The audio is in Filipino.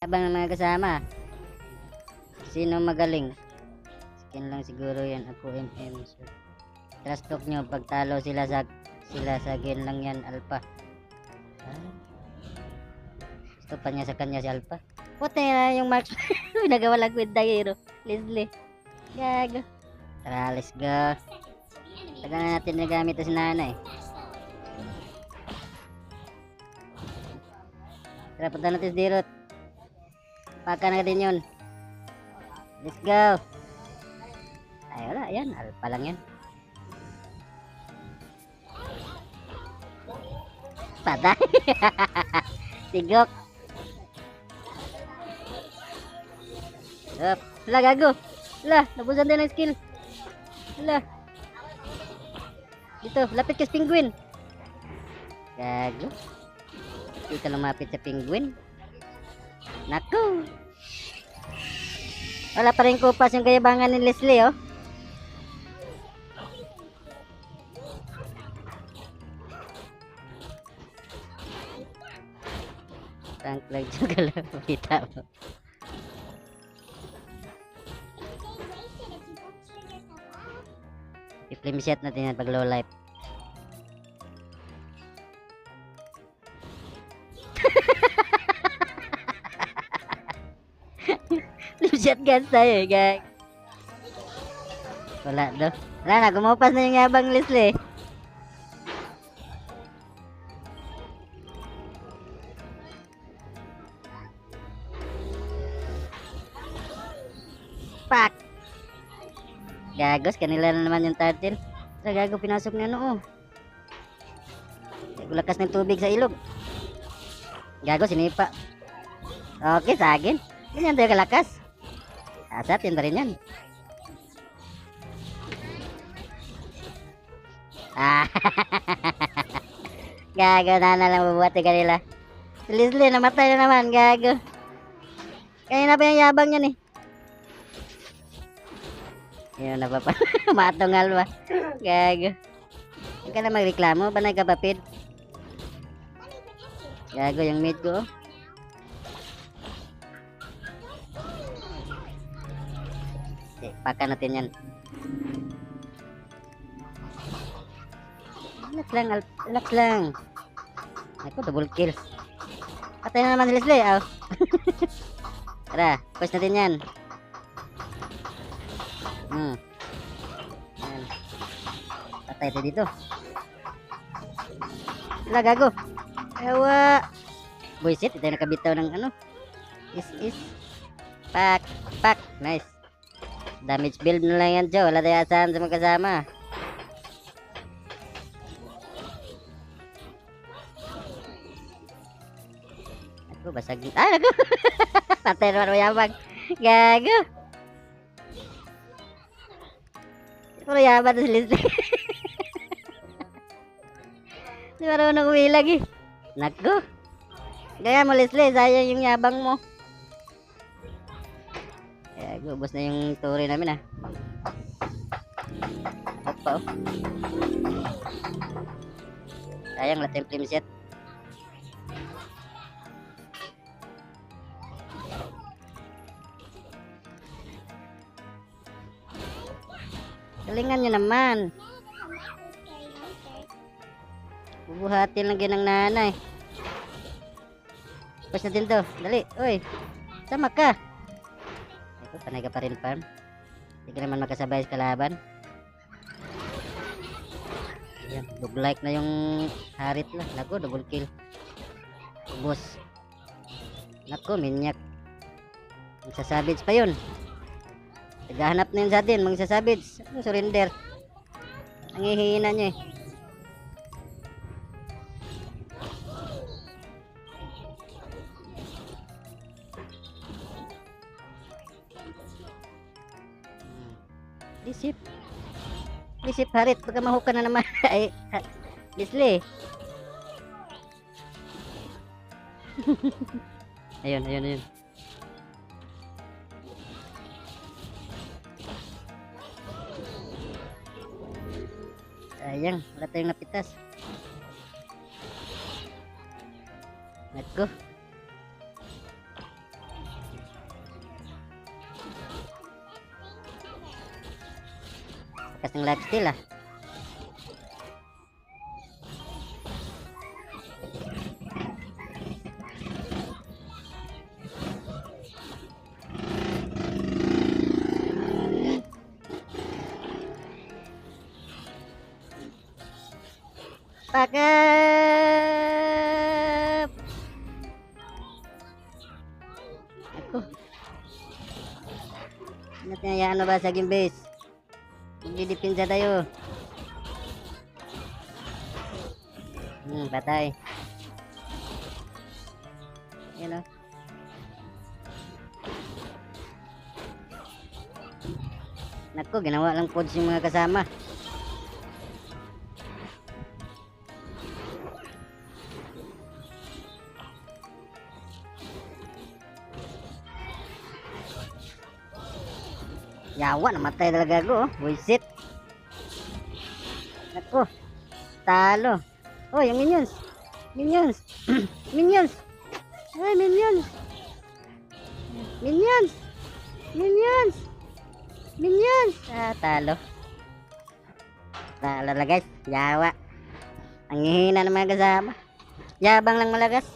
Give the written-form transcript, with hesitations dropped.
Abang ng mga kasama. Sino magaling? Skin lang siguro yan. Ako MM. Sure. Trust talk nyo. Pagtalo sila sa gen lang yan. Alpha. Ah, gusto pa niya sa kanya si Alpha. Puti na yung marks. Nagawa lang with the hero. Leslie. Gago. Tara, let's go. Tagal na natin nagamit ito si nanay. Tara, punta natin si Dirot. Paka na din yun. Let's go. Ay, wala. Yan. Alpha lang yan. Patay. Tigok. Up. Wala, gago. Wala, nabusan din ng skill. Wala. Dito, lapit ka sa penguin. Gago. Hindi ka lumapit sa penguin. Naku. Wala pa rin kupas yung kayabangan ni Leslie, oh. Tank lang juga lang. Kita mo. I-flame shot natin yan pag low life. Flame shot guns tayo eh, gang. Wala do. Wala na, gumupas na yung yabang Leslie. Pak! Gagos, kanila na naman yung turtle. Tara, gago, pinasok niya no, oh. Lakas ng tubig sa ilog. Gago, sinipa. Okay, sa akin. Ganyan tayo kalakas. Asatin pa rin yan. Ah, gago, na lang mabubuhat yung kanila. Si Leslie, namatay na naman, gago. Kanina pa yung yabang yan eh. Yun na pa pa. Matongal ba? Gago. Huwag ka na magreklamo. Banay ka papid. Gago yung mid ko. Okay, paka natin yan. Relax lang. Relax lang. Ako, double kill. Patay na naman si Leslie. Oh. Tara, push natin yan. Ayan. Patay tayo dito. Wala, gago. Ewa. Buisit, ito nakabitaw ng ano. Is. Pak. Nice. Damage build na lang yan, Joe. Wala tayo asahan sa magkasama. Ako, basag. Ah, naku. Patay naman mayabang. Gago. Puro yaman na si Leslie. Di marunong umilag eh. Naku. Gaya mo Leslie, sayang yung yabang mo. Kaya gubos na yung turi namin ah. Opa oh. Sayang lahat yung flame set. Galingan nyo naman. Bubuhatin lang yan ng nanay. Push natin to. Dali. Uy. Sama ka. Ito, panay ka pa rin farm. Hindi ka naman makasabay sa kalaban. Ayan. Dog-like na yung harit lang. Naku, double kill. Ubus. Naku, minyak. Magsasabits pa yun. Naghahanap na yun sa atin, mga sasabits. Surrender. Ang hihina nyo eh. Isip harit, baka mahuka na naman. Ay, Leslie. Ayun. Sayang, wala tayong napitas. Let's go. Lakas ng lifesteal ah. Pakap! Ako. Natayaan na ba sa game base? Magdidipinsa tayo. Patay. Yan o. Naku, ginawa lang codes yung mga kasama. Yawa, namatay talaga ako. Buisit. Naku, talo. Oh, yung minions. Minions. Minions. Ay, minions. Minions. Minions. Minions. Talo. Talo na guys. Yawa. Ang hihina ng mga kasama. Yabang lang malagas.